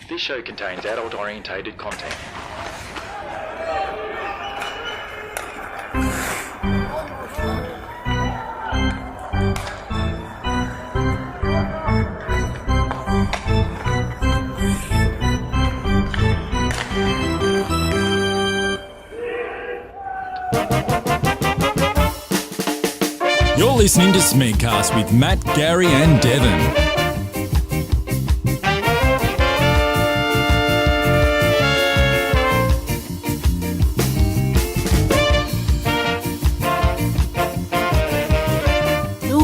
This show contains adult-orientated content. You're listening to Smegcast with Matt, Gary and Devon.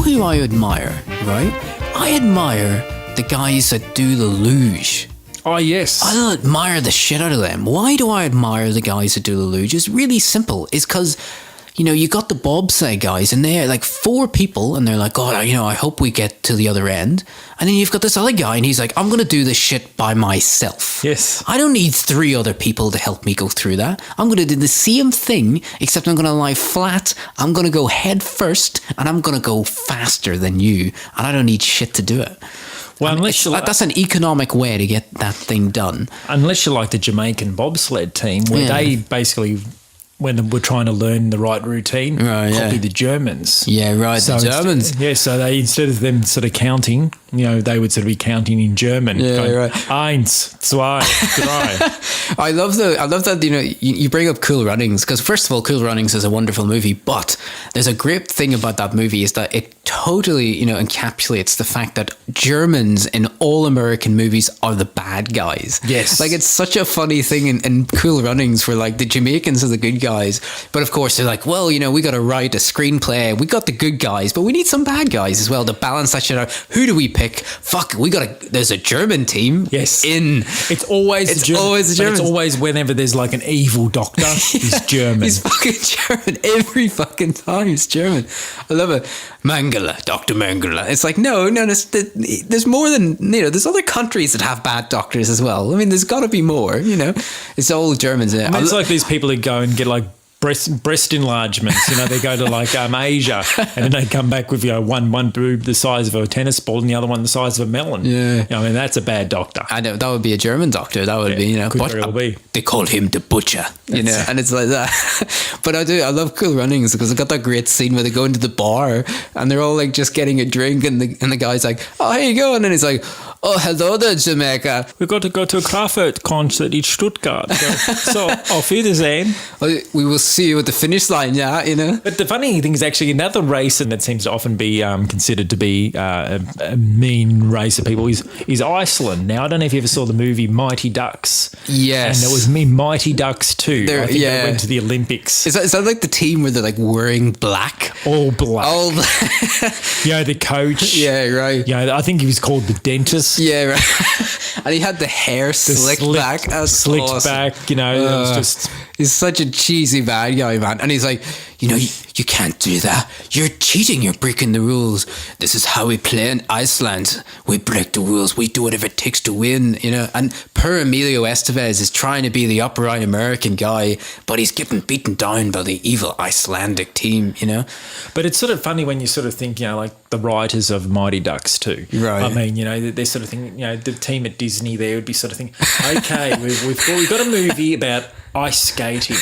Who I admire, right? I admire the guys that do the luge. Oh, yes. I admire the shit out of them. Why do I admire the guys that do the luge? It's really simple. It's because, you know, you got the bobsleigh guys and they're like 4 people and they're like, God, you know, I hope we get to the other end. And then you've got this other guy and he's like, I'm going to do this shit by myself. Yes. I don't need 3 other people to help me go through that. I'm going to do the same thing, except I'm going to lie flat. I'm going to go head first and I'm going to go faster than you. And I don't need shit to do it. Well, that's an economic way to get that thing done. Unless you're like the Jamaican bobsled team, where they basically, when we're trying to learn the right routine, copy the Germans. Yeah, right, so the Germans. So they, instead of them sort of counting, you know, they would sort of be counting in German. Yeah, going, right. Eins, zwei, drei. I love that, you know, you bring up Cool Runnings, because first of all, Cool Runnings is a wonderful movie, but there's a great thing about that movie is that it totally, you know, encapsulates the fact that Germans in all American movies are the bad guys. Yes. Like, it's such a funny thing in Cool Runnings where, like, the Jamaicans are the good guys, but of course they're like, well, you know, we got to write a screenplay, we got the good guys, but we need some bad guys as well to balance that shit out. Who do we pick? Fuck, there's a German team. Yes. It's always the Germans. It's always whenever there's like an evil doctor, he's German. He's fucking German every fucking time. He's German. I love it. Mangala, Dr. Mangala. It's like, no, there's more than, you know, there's other countries that have bad doctors as well. I mean, there's got to be more, you know. It's all Germans. I mean, it's like these people who go and get like breast enlargements, you know, they go to like Asia and then they come back with, you know, one boob the size of a tennis ball and the other one the size of a melon. Yeah. You know, I mean, that's a bad doctor. I know, that would be a German doctor. That would be, you know. Could very well be. They call him the butcher, you know, and it's like that. But I love Cool Runnings because I got that great scene where they go into the bar and they're all like just getting a drink and the guy's like, oh, here you go. And then he's like, oh, hello there, Jamaica. We've got to go to a Kraftwerk concert in Stuttgart. So auf Wiedersehen. We will see you at the finish line, yeah, you know. But the funny thing is actually another race that seems to often be considered to be a mean race of people is Iceland. Now, I don't know if you ever saw the movie Mighty Ducks. Yes. And there was Mighty Ducks too. I think they went to the Olympics. Is that like the team where they're like wearing black? All black. Yeah, the coach. Yeah, right. Yeah, I think he was called the dentist. Yeah, right. And he had the hair slicked back. Slicked awesome. Back, you know. It was just... He's such a cheesy bad guy, man. And he's like, you know, you can't do that. You're cheating. You're breaking the rules. This is how we play in Iceland. We break the rules. We do whatever it takes to win, you know. And poor Emilio Estevez is trying to be the upright American guy, but he's getting beaten down by the evil Icelandic team, you know. But it's sort of funny when you sort of think, you know, like the writers of Mighty Ducks too. Right. I mean, you know, they're sort of thinking, you know, the team at Disney there would be sort of thinking, okay, we've got a movie about ice skating.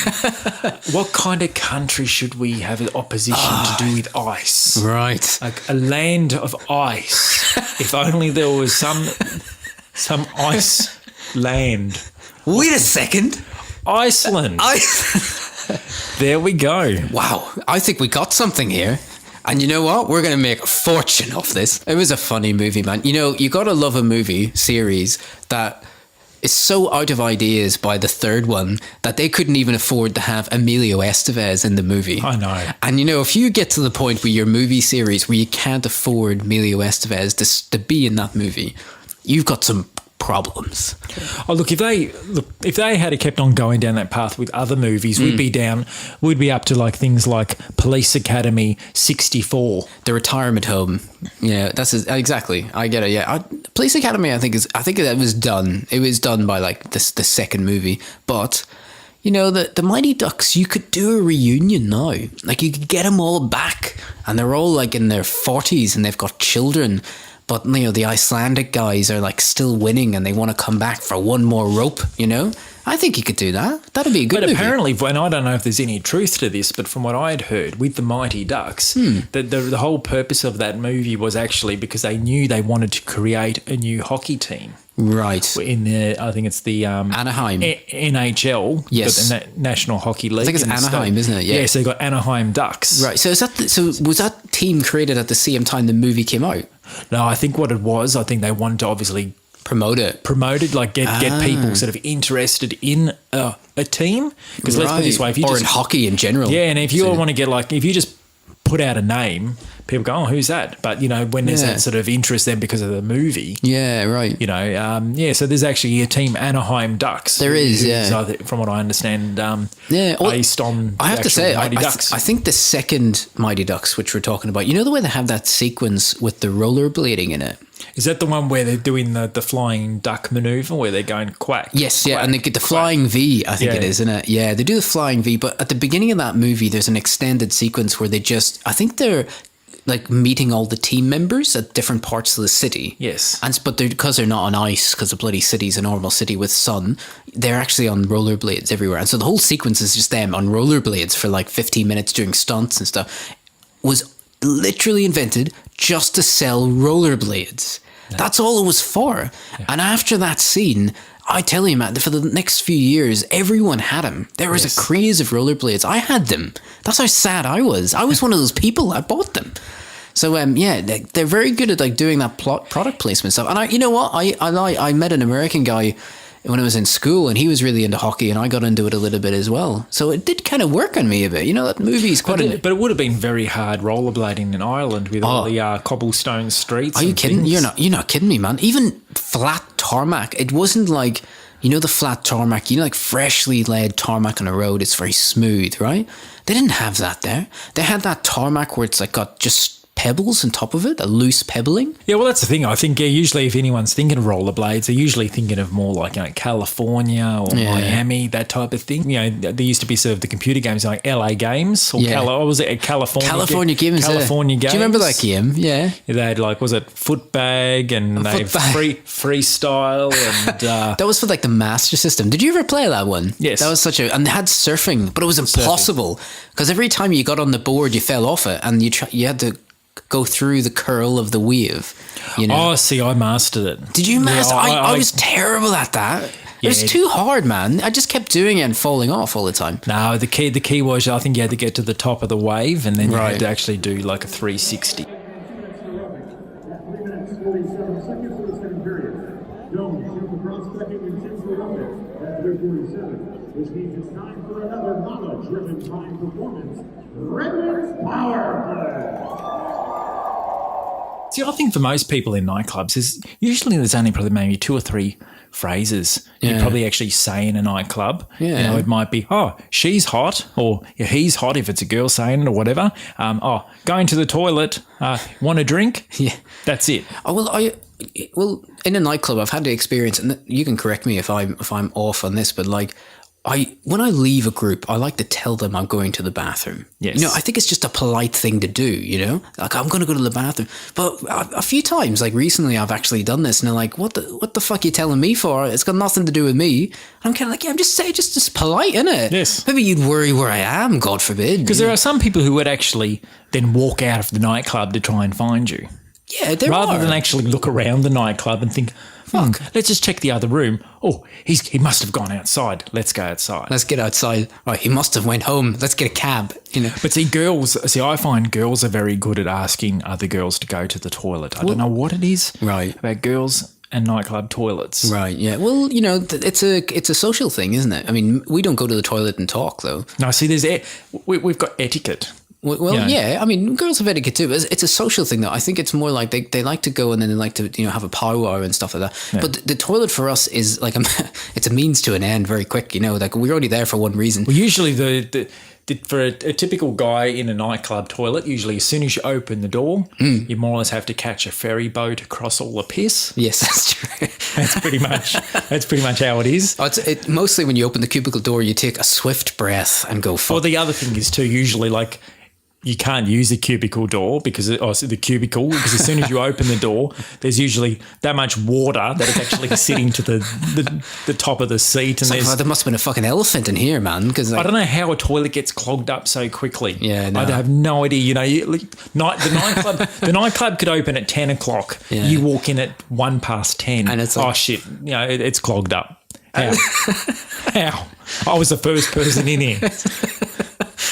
What kind of country should we have an opposition to do with ice? Right. Like a land of ice. If only there was some ice land. Wait a second. Iceland. There we go. Wow. I think we got something here. And you know what? We're going to make a fortune off this. It was a funny movie, man. You know, you got to love a movie series that is so out of ideas by the third one that they couldn't even afford to have Emilio Estevez in the movie. I know. And you know, if you get to the point with your movie series where you can't afford Emilio Estevez to be in that movie, you've got some problems. Oh, look, if they had kept on going down that path with other movies, we'd be up to like things like Police Academy 64. The retirement home. Yeah, exactly. I get it. Yeah. Police Academy, I think that was done. It was done by like the second movie, but you know, the Mighty Ducks, you could do a reunion now. Like, you could get them all back and they're all like in their 40s and they've got children. but the Icelandic guys are like still winning and they want to come back for one more rope, I think he could do that. That'd be a good movie. But apparently, and I don't know if there's any truth to this, but from what I'd heard with the Mighty Ducks, the whole purpose of that movie was actually because they knew they wanted to create a new hockey team. Right. In I think it's the Anaheim. NHL. Yes. The National Hockey League. I think it's Anaheim, isn't it? Yeah, so you got Anaheim Ducks. Right. So was that team created at the same time the movie came out? No, I think what it was, I think they wanted to obviously promote it, like get people sort of interested in a team. Because let's put it this way, if you in hockey in general. Yeah, and if you want to get if you just put out a name, people go, oh, who's that? But, when there's that sort of interest then because of the movie. Yeah, right. So there's actually a team, Anaheim Ducks. There is, from what I understand, well, based on I have to say, Mighty Ducks. I think the second Mighty Ducks, which we're talking about, the way they have that sequence with the rollerblading in it? Is that the one where they're doing the flying duck maneuver where they're going quack? Yes, quack, and they get the flying V, I think it is, isn't it? Yeah, they do the flying V, but at the beginning of that movie, there's an extended sequence where I think they're like meeting all the team members at different parts of the city. Yes. But because they're not on ice, because the bloody city's a normal city with sun, they're actually on rollerblades everywhere. And so the whole sequence is just them on rollerblades for like 15 minutes doing stunts and stuff. Was literally invented just to sell rollerblades. Yeah. That's all it was for. Yeah. And after that scene, I tell you, man, for the next few years, everyone had them. There was a craze of rollerblades. I had them. That's how sad I was. I was one of those people that bought them. So, they're very good at like doing that product placement stuff. And you know what? I met an American guy when I was in school, and he was really into hockey, and I got into it a little bit as well. So it did kind of work on me a bit. That movie's quite. But it would have been very hard rollerblading in Ireland with all the cobblestone streets. Are you kidding? Things. You're not kidding me, man. Even flat tarmac. It wasn't like the flat tarmac. Like freshly laid tarmac on a road. It's very smooth, right? They didn't have that there. They had that tarmac where it's like got just pebbles on top of it, a loose pebbling. Yeah, well, that's the thing. I think usually if anyone's thinking of rollerblades, they're usually thinking of more like California or Miami, that type of thing. There used to be sort of the computer games like LA Games or what was it, California Games. California Games. Do you remember that game? Yeah. They had was it Footbag and they freestyle and that was for like the Master System. Did you ever play that one? Yes. That was and they had surfing, but it was impossible because every time you got on the board, you fell off it, and you had to go through the curl of the wave. Oh, see, I mastered it. Did you master? I was terrible at that. It was too hard, man. I just kept doing it and falling off all the time. No, the key was I think you had to get to the top of the wave, and then you had to actually do like a 360. Which means it's time for another knowledge-driven time performance. Redlands Power Play. See, I think for most people in nightclubs, there's only probably maybe 2 or 3 phrases you probably actually say in a nightclub. Yeah. It might be, oh, she's hot, or he's hot if it's a girl saying it or whatever. Going to the toilet, want a drink? Yeah. That's it. Oh, well, in a nightclub, I've had the experience, and you can correct me if I'm off on this, but like, when I leave a group, I like to tell them I'm going to the bathroom. Yes. I think it's just a polite thing to do, like I'm going to go to the bathroom. But a few times, like recently, I've actually done this, and they're like, what the fuck are you telling me for? It's got nothing to do with me. I'm kind of like, I'm just saying, just polite, innit? Yes. Maybe you'd worry where I am, God forbid. Because there are some people who would actually then walk out of the nightclub to try and find you. Yeah, rather than actually look around the nightclub and think, let's just check the other room. Oh, he must have gone outside. Let's go outside. Let's get outside. Oh, he must have went home. Let's get a cab. But I find girls are very good at asking other girls to go to the toilet. I don't know what it is about girls and nightclub toilets. Right, yeah. Well, it's a social thing, isn't it? I mean, we don't go to the toilet and talk, though. No, see, we've got etiquette. Well, yeah. I mean, girls have etiquette too. But it's a social thing, though. I think it's more like they like to go and then they like to have a powwow and stuff like that. Yeah. But the toilet for us is like it's a means to an end, very quick. Like we're already there for one reason. Well, usually for a typical guy in a nightclub toilet, usually as soon as you open the door, you more or less have to catch a ferry boat across all the piss. Yes, that's true. That's pretty much how it is. Mostly when you open the cubicle door, you take a swift breath and go. Well, the other thing is too. Usually, like you can't use the cubicle door because the cubicle, because as soon as you open the door, there's usually that much water that it's actually sitting to the top of the seat. And there must have been a fucking elephant in here, man. Because I don't know how a toilet gets clogged up so quickly. Yeah, no. I have no idea. You know, the nightclub could open at 10 o'clock. Yeah. You walk in at 10:01, and it's like, oh shit, you know, it's clogged up. How? How? I was the first person in here.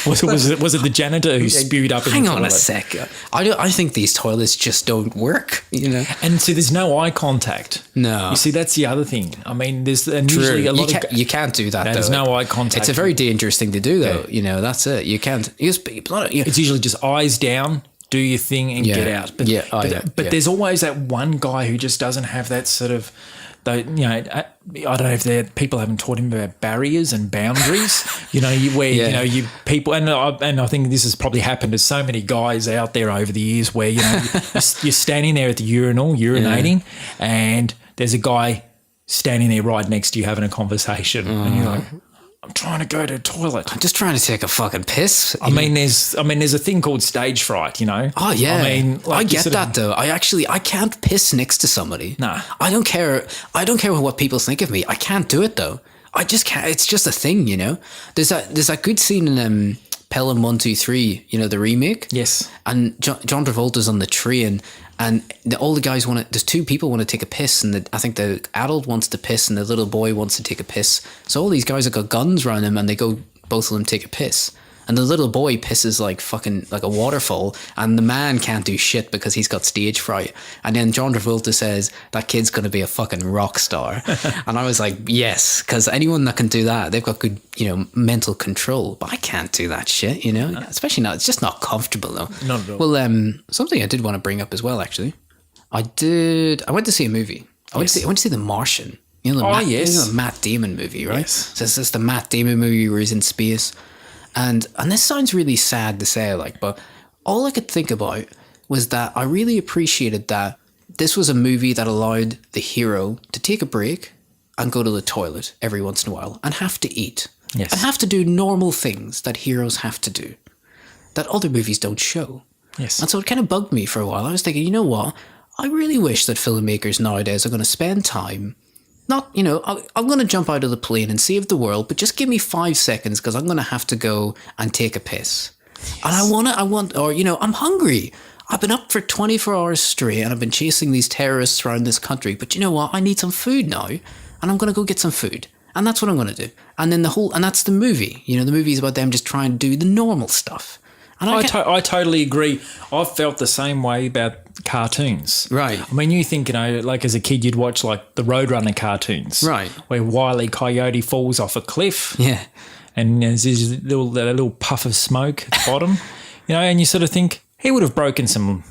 Was it the janitor who spewed up in the toilet? Hang on a sec. I think these toilets just don't work, you know. And see, there's no eye contact. No. You see, that's the other thing. I mean, usually a lot you can't do that, though. There's no eye contact. It's a very dangerous thing to do, though. Yeah. You know, that's it. You can't. It's usually just eyes down, do your thing and get out. But there's always that one guy who just doesn't have that sort of... You know, I don't know if people haven't taught him about barriers and boundaries. You know, people, and I think this has probably happened to so many guys out there over the years, where you know you're standing there at the urinal urinating, and there's a guy standing there right next to you having a conversation, and you're like, I'm trying to go to the toilet. I'm just trying to take a fucking piss. I mean, there's a thing called stage fright, you know? Oh, yeah. I mean, I get that, though. I can't piss next to somebody. Nah. I don't care what people think of me. I can't do it, though. I just can't. It's just a thing, you know? There's that good scene in Pelham 123, you know, the remake? Yes. And John Travolta's on the train, and all the guys there's two people want to take a piss, and I think the adult wants to piss and the little boy wants to take a piss. So all these guys have got guns around them, and they go, both of them take a piss. And the little boy pisses like a waterfall, and the man can't do shit because he's got stage fright. And then John Travolta says, that kid's going to be a fucking rock star. And I was like, yes, because anyone that can do that, they've got good, you know, mental control. But I can't do that shit, you know, especially not, it's just not comfortable though. Not at all. Well, something I did want to bring up as well, actually. I went to see a movie. I went to see The Martian. You know, the Matt Damon movie, right? Yes. So it's the Matt Damon movie where he's in space. And this sounds really sad to say, but all I could think about was that I really appreciated that this was a movie that allowed the hero to take a break and go to the toilet every once in a while and have to eat. Yes. And have to do normal things that heroes have to do that other movies don't show. Yes. And so it kind of bugged me for a while. I was thinking, you know what? I really wish that filmmakers nowadays are going to spend time. Not, you know, I'm going to jump out of the plane and save the world, but just give me 5 seconds because I'm going to have to go and take a piss. Yes. And I'm hungry. I've been up for 24 hours straight and I've been chasing these terrorists around this country. But you know what? I need some food now and I'm going to go get some food. And that's what I'm going to do. And then and that's the movie. You know, the movie is about them just trying to do the normal stuff. And I totally agree. I've felt the same way about cartoons. Right. I mean, you think, you know, like as a kid, you'd watch like the Roadrunner cartoons. Right. Where Wile E. Coyote falls off a cliff. Yeah. And there's this little puff of smoke at the bottom. You know, and you sort of think, he would have broken some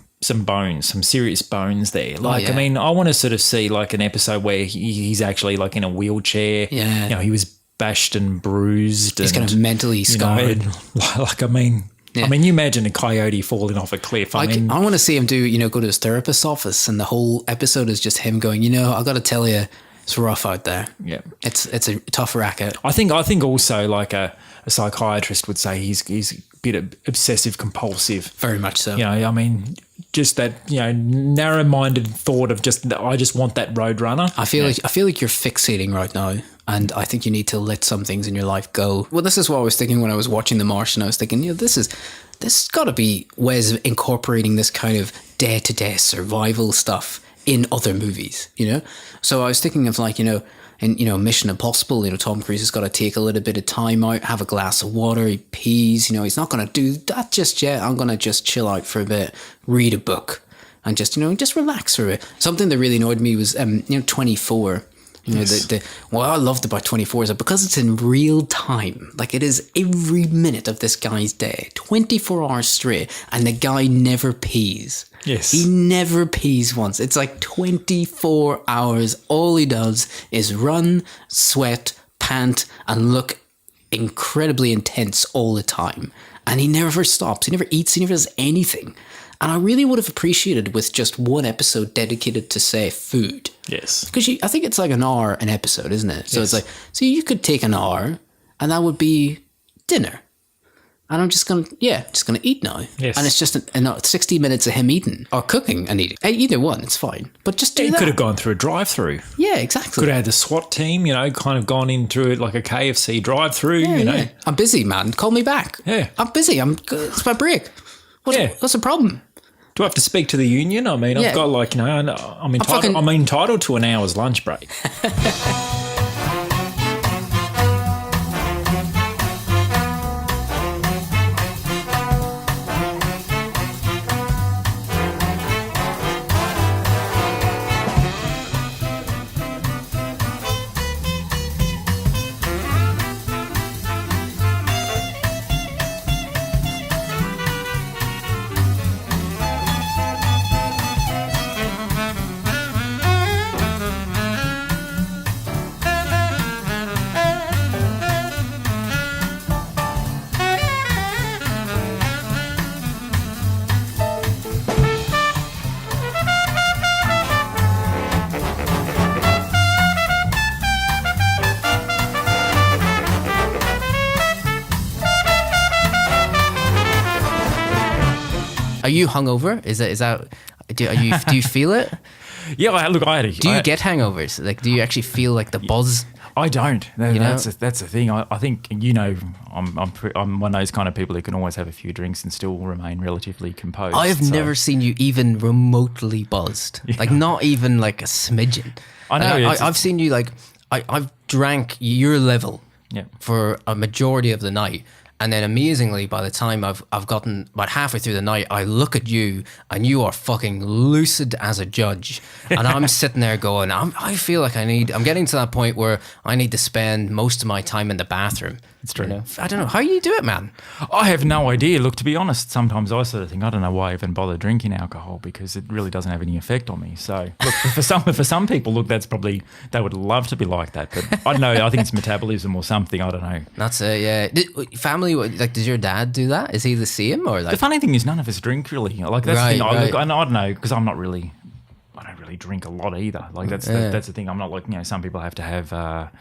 bones, some serious bones there. I mean, I want to sort of see like an episode where he's actually like in a wheelchair. Yeah. You know, he was bashed and bruised. He's kind of mentally scarred. Yeah. I mean, you imagine a coyote falling off a cliff. I want to see him go to his therapist's office, and the whole episode is just him going, you know, I got to tell you, it's rough out there. Yeah, it's a tough racket. I think also like a psychiatrist would say he's a bit obsessive compulsive. Very much so. You know, I mean, just that, you know, narrow-minded thought of I just want that Roadrunner. I feel like you're fixating right now. And I think you need to let some things in your life go. Well, this is what I was thinking when I was watching The Martian. I was thinking, you know, this got to be ways of incorporating this kind of day-to-day survival stuff in other movies, you know? So I was thinking of like, you know, in, you know, Mission Impossible, you know, Tom Cruise has got to take a little bit of time out, have a glass of water, he pees, you know, he's not going to do that just yet. I'm going to just chill out for a bit, read a book, and just, you know, just relax for a bit. Something that really annoyed me was, 24. You know, yes. What I loved about 24 is that because it's in real time, like it is every minute of this guy's day, 24 hours straight, and the guy never pees. Yes. He never pees once. It's like 24 hours. All he does is run, sweat, pant, and look incredibly intense all the time. And he never stops. He never eats. He never does anything. And I really would have appreciated with just one episode dedicated to, say, food. Yes. Because I think it's like an hour an episode, isn't it? So yes. It's like, so you could take an hour and that would be dinner. And I'm just gonna eat now. Yes. And it's just 60 minutes of him eating or cooking and eating. Either one, it's fine. But just do You that. could have gone through a drive-through. Yeah, exactly. Could have had the SWAT team, kind of gone into it like a KFC drive-through, you know. Yeah. I'm busy, man. Call me back. Yeah. I'm busy. It's my break. What's the problem? Do I have to speak to the union? I mean, Yeah. I've got I'm entitled to an hour's lunch break. Are you hungover? Do you feel it? Yeah, I had a... Do you get hangovers? Like, do you actually feel like the buzz? I don't. You know? That's the thing. I think I'm one of those kind of people who can always have a few drinks and still remain relatively composed. I have never seen you even remotely buzzed. Yeah. Like, not even like a smidgen. I know. Like, I've seen you like I've drank your level Yeah. for a majority of the night. And then amazingly, by the time I've gotten about halfway through the night, I look at you and you are fucking lucid as a judge. And I'm sitting there going, I feel like I'm getting to that point where I need to spend most of my time in the bathroom. It's true. You know? I don't know. How you do it, man? I have no idea. Look, to be honest, sometimes I sort of think, I don't know why I even bother drinking alcohol because it really doesn't have any effect on me. So, look, for some people, look, that's probably, they would love to be like that. But I don't know, I think it's metabolism or something, I don't know. That's it, yeah. Family, like, does your dad do that? Is he the same? Or like? The funny thing is none of us drink really. Like, that's Right, the thing. right. Look, I don't know, because I don't really drink a lot either. Like, that's the thing. I'm not like, some people have to have,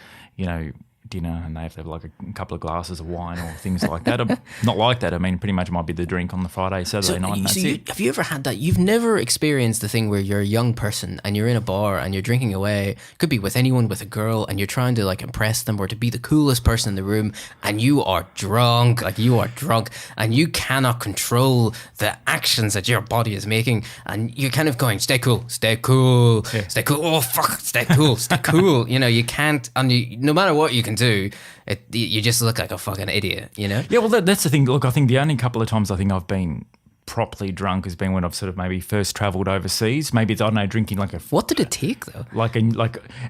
dinner and they have to have like a couple of glasses of wine or things like that. I'm not like that. I mean, pretty much might be the drink on the Friday, Saturday night, and that's it. Have you ever had that? You've never experienced the thing where you're a young person and you're in a bar and you're drinking away. Could be with anyone, with a girl, and you're trying to like impress them or to be the coolest person in the room, and you are drunk, and you cannot control the actions that your body is making, and you're kind of going, stay cool, stay cool, stay cool. Oh fuck, stay cool, stay cool. You know, you can't, and no matter what you can do, you just look like a fucking idiot, you know? Yeah, well, that's the thing. Look, I think the only couple of times I think I've been properly drunk has been when I've sort of maybe first travelled overseas. Maybe it's, I don't know, drinking like a... What did it take, though?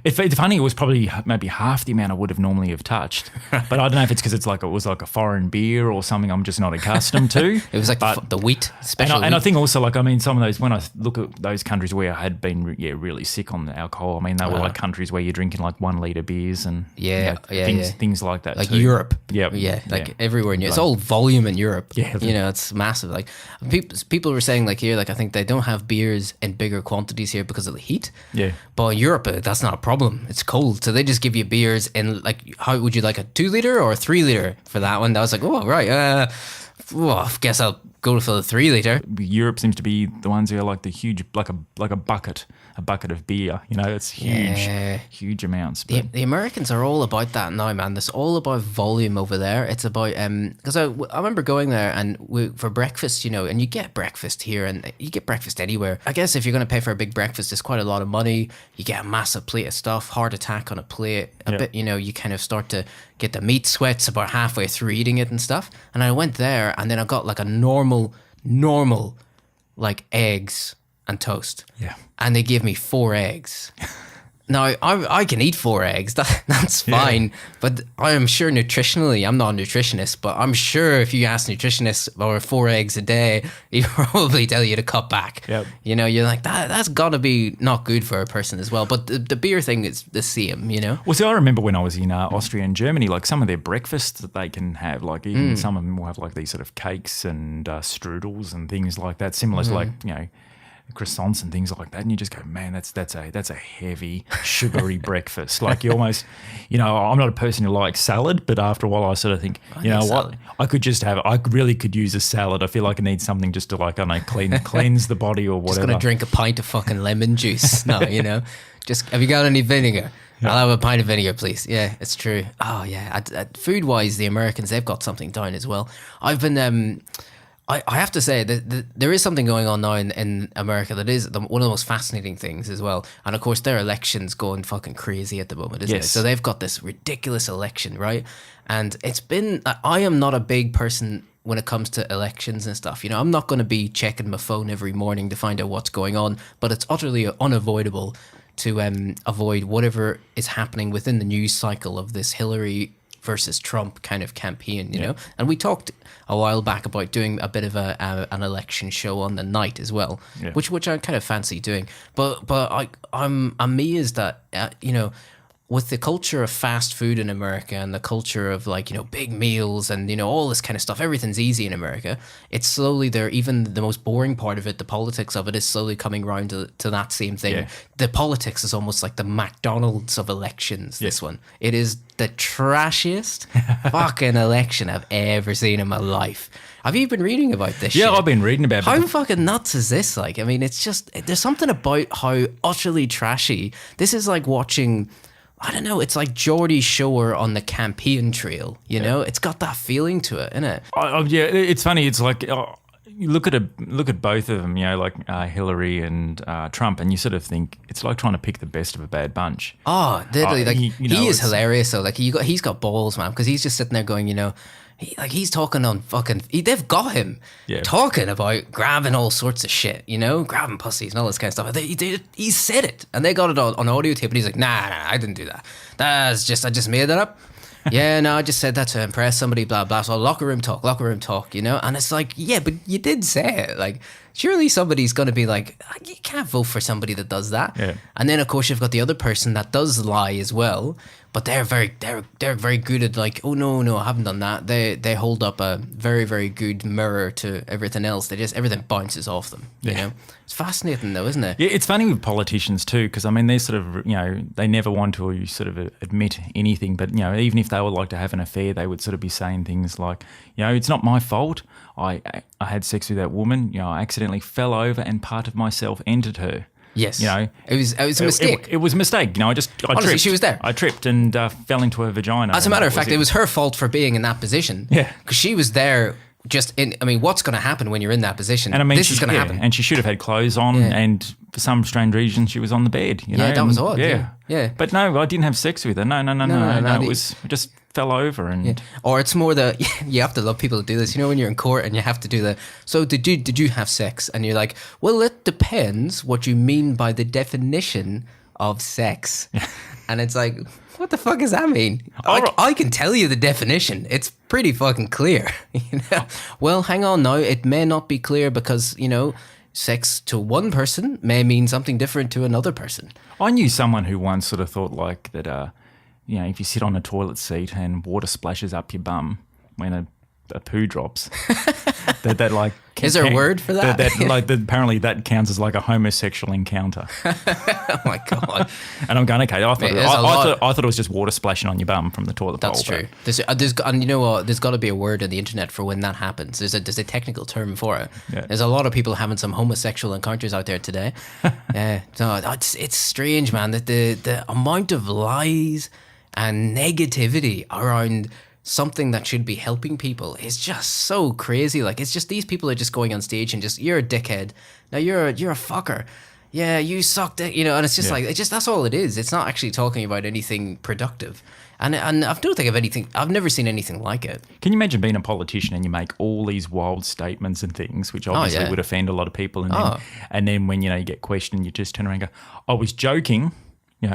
If it's funny, it was probably maybe half the amount I would have normally have touched. But I don't know if it's because it was like a foreign beer or something I'm just not accustomed to. It was like the wheat, special and I wheat. think also, like, I mean, some of those, when I look at those countries where I had been really sick on the alcohol, I mean, they were like countries where you're drinking like 1 litre beers and things like that. Like too. Europe. Yeah. Everywhere in Europe. It's all volume in Europe. Yeah. You know, it's massive. Like people were saying like here, like I think they don't have beers in bigger quantities here because of the heat. Yeah. But in Europe, that's not a problem. It's cold. So they just give you beers in like, how would you like a 2 litre or a 3 litre for that one? That was like, oh, right. I guess I'll go for the 3 litre. Europe seems to be the ones who are like the huge, like a bucket of beer. You know, it's huge amounts. But The Americans are all about that now, man. It's all about volume over there. It's about because I remember going there and for breakfast, you know, and you get breakfast here and you get breakfast anywhere. I guess if you're going to pay for a big breakfast, it's quite a lot of money. You get a massive plate of stuff, heart attack on a plate. A bit, you know, you kind of start to get the meat sweats about halfway through eating it and stuff. And I went there and then I got like a normal like eggs and toast. Yeah. And they gave me 4 eggs. Now, I can eat 4 eggs. That's fine. But I am sure nutritionally, I'm not a nutritionist, but I'm sure if you ask nutritionists or 4 eggs a day, he'd probably tell you to cut back. Yep. You know, you're like, that's got to be not good for a person as well. But the beer thing is the same, you know? Well, see, I remember when I was in Austria and Germany, like some of their breakfasts that they can have, like even some of them will have like these sort of cakes and strudels and things like that, similar to like, you know, croissants and things like that, and you just go, man, that's a heavy sugary breakfast. Like you almost, I'm not a person who likes salad, but after a while I sort of think, you know what, I really could use a salad. I feel like I need something just to like, I don't know, cleanse the body or whatever. Just gonna drink a pint of fucking lemon juice. No, just have you got any vinegar? Yeah. I'll have a pint of vinegar, please. Yeah, it's true. Oh, yeah. Food-wise, the Americans, they've got something down as well. I've been... I have to say that there is something going on now in America that is one of the most fascinating things as well. And, of course, their election's going fucking crazy at the moment, isn't it? So they've got this ridiculous election, right? And it's been... I am not a big person when it comes to elections and stuff. I'm not going to be checking my phone every morning to find out what's going on, but it's utterly unavoidable to avoid whatever is happening within the news cycle of this Hillary versus Trump kind of campaign, you know? And we talked a while back about doing a bit of an election show on the night as well, which I kind of fancy doing. But I'm amazed that, with the culture of fast food in America and the culture of big meals and, all this kind of stuff, everything's easy in America. It's slowly there, even the most boring part of it, the politics of it is slowly coming around to that same thing. Yeah. The politics is almost like the McDonald's of elections, this one. It is the trashiest fucking election I've ever seen in my life. Have you been reading about this shit? Yeah, I've been reading about it. How fucking nuts is this? Like, I mean, it's just, there's something about how utterly trashy. This is like watching... I don't know. It's like Geordie Shore on the campaign trail. You know, it's got that feeling to it, isn't it? Yeah, it's funny. It's like you look at both of them. Like Hillary and Trump, and you sort of think it's like trying to pick the best of a bad bunch. Oh, literally, he is hilarious. So like he's got balls, man, because he's just sitting there going, he's talking on fucking... they've got him talking about grabbing all sorts of shit, grabbing pussies and all this kind of stuff. He said it, and they got it on audio tape, and he's like, nah, I didn't do that. I just made that up. Yeah, no, I just said that to impress somebody, blah, blah. So locker room talk, And it's like, yeah, but you did say it. Like, surely somebody's going to be like, you can't vote for somebody that does that. Yeah. And then, of course, you've got the other person that does lie as well. But they're very good at like, oh no, I haven't done that. They hold up a very, very good mirror to everything else. Everything bounces off them. You know, it's fascinating though, isn't it? Yeah, it's funny with politicians too, because I mean they sort of they never want to sort of admit anything, but even if they would like to have an affair, they would sort of be saying things like, it's not my fault. I had sex with that woman. I accidentally fell over and part of myself entered her. Yes, it was a mistake. It was a mistake. I Honestly, tripped. she was there. I tripped and fell into her vagina. As a matter of fact, it was her fault for being in that position. Yeah, because she was there. What's going to happen when you're in that position? And this is going to happen. And she should have had clothes on, and for some strange reason, she was on the bed. Yeah, that was odd. Yeah. But no, I didn't have sex with her. No. It was just fell over and. Yeah. Or it's more you have to love people that do this. When you're in court and you have to do so did you have sex? And you're like, well, it depends what you mean by the definition of sex. And it's like, what the fuck does that mean? I can tell you the definition. It's pretty fucking clear. Well, hang on now. It may not be clear because, sex to one person may mean something different to another person. I knew someone who once sort of thought like that, if you sit on a toilet seat and water splashes up your bum when a poo drops, that like... Is there a word for that? Apparently that counts as like a homosexual encounter. Oh my God. And I'm going, okay, I thought it was just water splashing on your bum from the toilet bowl. That's true. And you know what? There's got to be a word on the internet for when that happens. There's a technical term for it. Yeah. There's a lot of people having some homosexual encounters out there today. So it's strange, man, that the amount of lies and negativity around something that should be helping people is just so crazy. Like, it's just these people are just going on stage and just, you're a dickhead. Now you're a fucker. Yeah, you sucked it, and it's just like, that's all it is. It's not actually talking about anything productive. And I don't think of anything, I've never seen anything like it. Can you imagine being a politician and you make all these wild statements and things, which obviously would offend a lot of people. And then when, you get questioned, you just turn around and go, I was joking.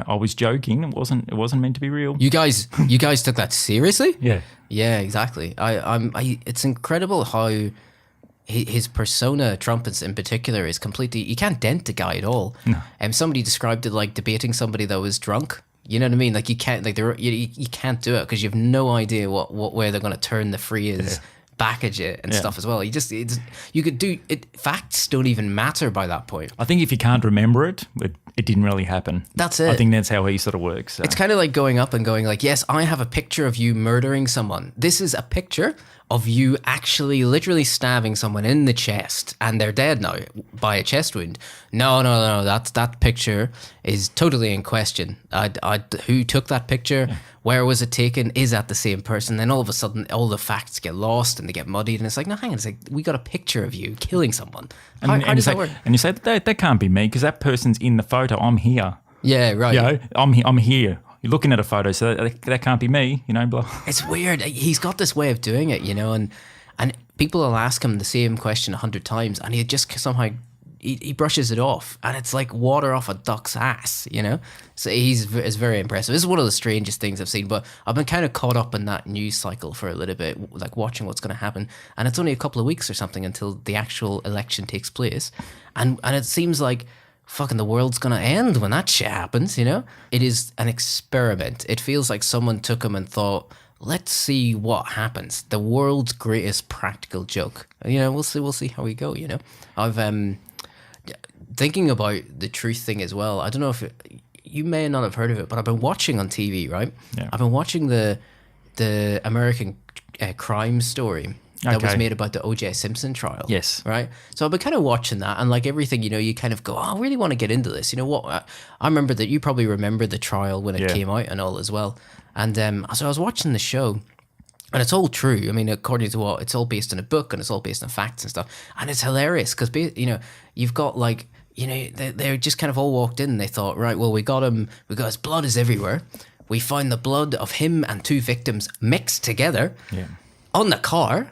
I was joking. It wasn't meant to be real. You guys took that seriously? Yeah, exactly. It's incredible how his persona, Trumpets in particular, is completely. You can't dent the guy at all. No. Somebody described it like debating somebody that was drunk. You know what I mean? Like you can't, you can't do it because you have no idea what way they're going to turn the phrase back at you and Yeah. stuff as well. You could do it. Facts don't even matter by that point. I think if you can't remember it, it didn't really happen. That's it. I think that's how he sort of works. So. It's kind of like going up and going like, yes, I have a picture of you murdering someone. This is a picture of you actually literally stabbing someone in the chest and they're dead now by a chest wound. No, that picture is totally in question. Who took that picture? Yeah. Where was it taken? Is that the same person? Then all of a sudden, all the facts get lost and they get muddied. And it's like, no, hang on, it's like, we got a picture of you killing someone. How does that work? And you say, that can't be me because that person's in the photo. I'm here. Yeah, right. You know, I'm here. You're looking at a photo, so that can't be me, you know, blah. It's weird. He's got this way of doing it, you know, and people will ask him the same question 100 times and he just somehow, he brushes it off and it's like water off a duck's ass, you know? So it's very impressive. This is one of the strangest things I've seen, but I've been kind of caught up in that news cycle for a little bit, like watching what's going to happen. And it's only a couple of weeks or something until the actual election takes place. And it seems like fucking the world's gonna end when that shit happens, you know? It is an experiment. It feels like someone took him and thought, let's see what happens. The world's greatest practical joke. You know, we'll see how we go, you know? I've thinking about the truth thing as well. I don't know if you may not have heard of it, but I've been watching on TV, right? Yeah. I've been watching the American crime story that was made about the O.J. Simpson trial. Yes. Right? So I've been kind of watching that, and like everything, you know, you kind of go, oh, I really want to get into this. You know what? I remember that you probably remember the trial when it came out and all as well. And so I was watching the show, and it's all true. I mean, according to what, it's all based on a book, and it's all based on facts and stuff. And it's hilarious because, you know, you've got like, you know, they just kind of all walked in and they thought, right, well, we got him, his blood is everywhere. We found the blood of him and two victims mixed together. Yeah. On the car,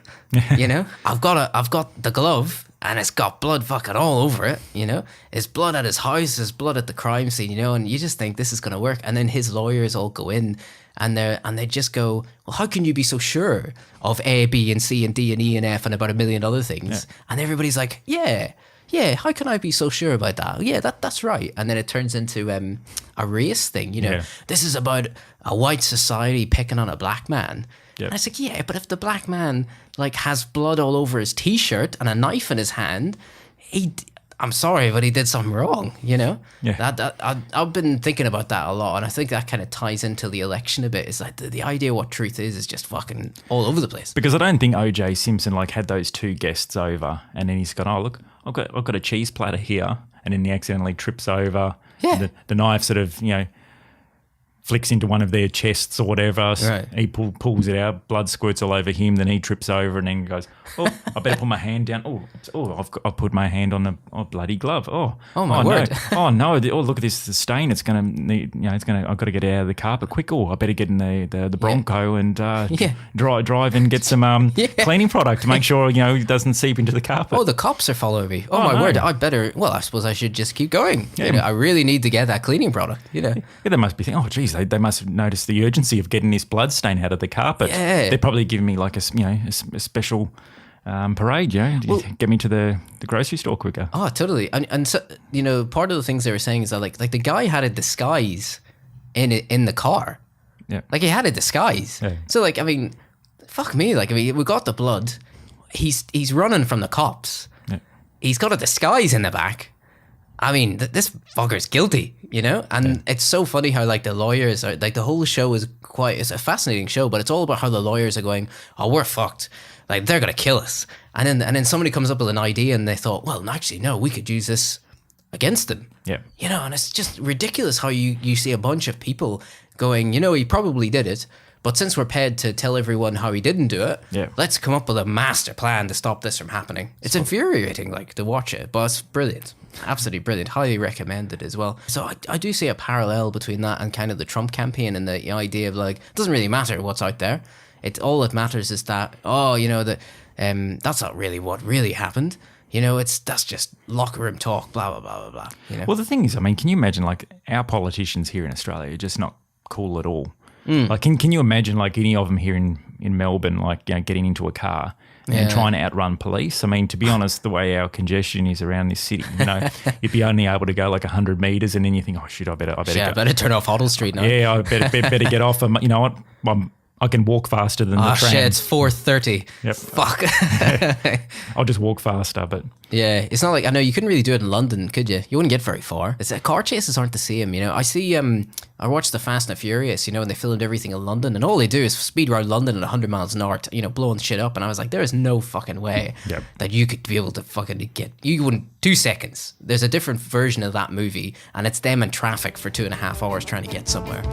you know, I've got the glove and it's got blood fucking all over it, you know, there's blood at his house, there's blood at the crime scene, you know, and you just think this is going to work. And then his lawyers all go in and they just go, well, how can you be so sure of A, B, and C, and D, and E, and F, and about a million other things? Yeah. And everybody's like, yeah, how can I be so sure about that? Yeah, that's right. And then it turns into a race thing, you know. Yeah. This is about a white society picking on a black man. Yep. And it's like, yeah, but if the black man like has blood all over his t-shirt and a knife in his hand, I'm sorry, but he did something wrong, you know? Yeah. I've been thinking about that a lot, and I think that kind of ties into the election a bit. It's like the idea of what truth is just fucking all over the place. Because I don't think O.J. Simpson like had those two guests over, and then he's gone, oh, look, I've got a cheese platter here, and then he accidentally trips over. Yeah. The knife sort of, you know, flicks into one of their chests or whatever. Right. He pulls it out, blood squirts all over him, then he trips over and then goes, oh, I better put my hand down. I've put my hand on the bloody glove. Oh my word. No. Oh, look at this stain. It's going to need, you know, I've got to get it out of the carpet quick. I better get in the Bronco and drive and get some cleaning product to make sure, you know, it doesn't seep into the carpet. Oh, the cops are following me. Oh my word. I suppose I should just keep going. Yeah. You know, I really need to get that cleaning product, you know. Yeah, they must be thinking, oh, geez, they must have noticed the urgency of getting this blood stain out of the carpet. Yeah. They're probably giving me like a special parade, get me to the grocery store quicker. Oh, totally. And so, you know, part of the things they were saying is that like the guy had a disguise in the car. Yeah. Like he had a disguise. Yeah. So like, I mean, fuck me. Like, I mean, we got the blood. He's running from the cops. Yeah. He's got a disguise in the back. I mean, this fucker's guilty, you know? And it's so funny how, like, the lawyers are, like, the whole show it's a fascinating show, but it's all about how the lawyers are going, oh, we're fucked. Like, they're going to kill us. And then somebody comes up with an idea and they thought, well, actually, no, we could use this against them. Yeah. You know, and it's just ridiculous how you see a bunch of people going, you know, he probably did it, but since we're paid to tell everyone how he didn't do it, let's come up with a master plan to stop this from happening. It's infuriating, like, to watch it, but it's brilliant. Absolutely brilliant. Highly recommended as well. So I do see a parallel between that and kind of the Trump campaign and the idea of like, it doesn't really matter what's out there. All that matters is that, you know, that's not really what really happened. You know, that's just locker room talk, blah, blah, blah, blah, blah. You know? Well, the thing is, I mean, can you imagine like our politicians here in Australia are just not cool at all? Like, can you imagine like any of them here in Melbourne, like, you know, getting into a car and trying to outrun police? I mean, to be honest, the way our congestion is around this city, you know, you'd be only able to go like 100 metres and then you think, oh shit, I better turn off Hoddle Street now. Yeah, I better get off. And you know what? I can walk faster than the tram. Shit, it's 4:30. Yep. Fuck. I'll just walk faster, but Yeah, it's not like, I know you couldn't really do it in London, could you? You wouldn't get very far. Car chases aren't the same, you know. I see, I watched the Fast and the Furious, you know, and they filmed everything in London, and all they do is speed around London at 100 miles an hour, you know, blowing shit up. And I was like, there is no fucking way that you could be able to fucking you wouldn't, 2 seconds. There's a different version of that movie, and it's them in traffic for 2.5 hours trying to get somewhere.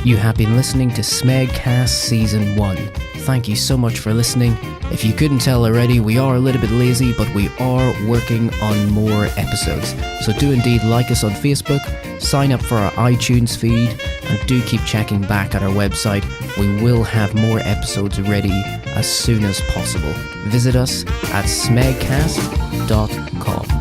You have been listening to Smegcast Season 1. Thank you so much for listening. If you couldn't tell already, we are a little bit lazy, but we are working on more episodes. So do indeed like us on Facebook, sign up for our iTunes feed, and do keep checking back at our website. We will have more episodes ready as soon as possible. Visit us at smegcast.com.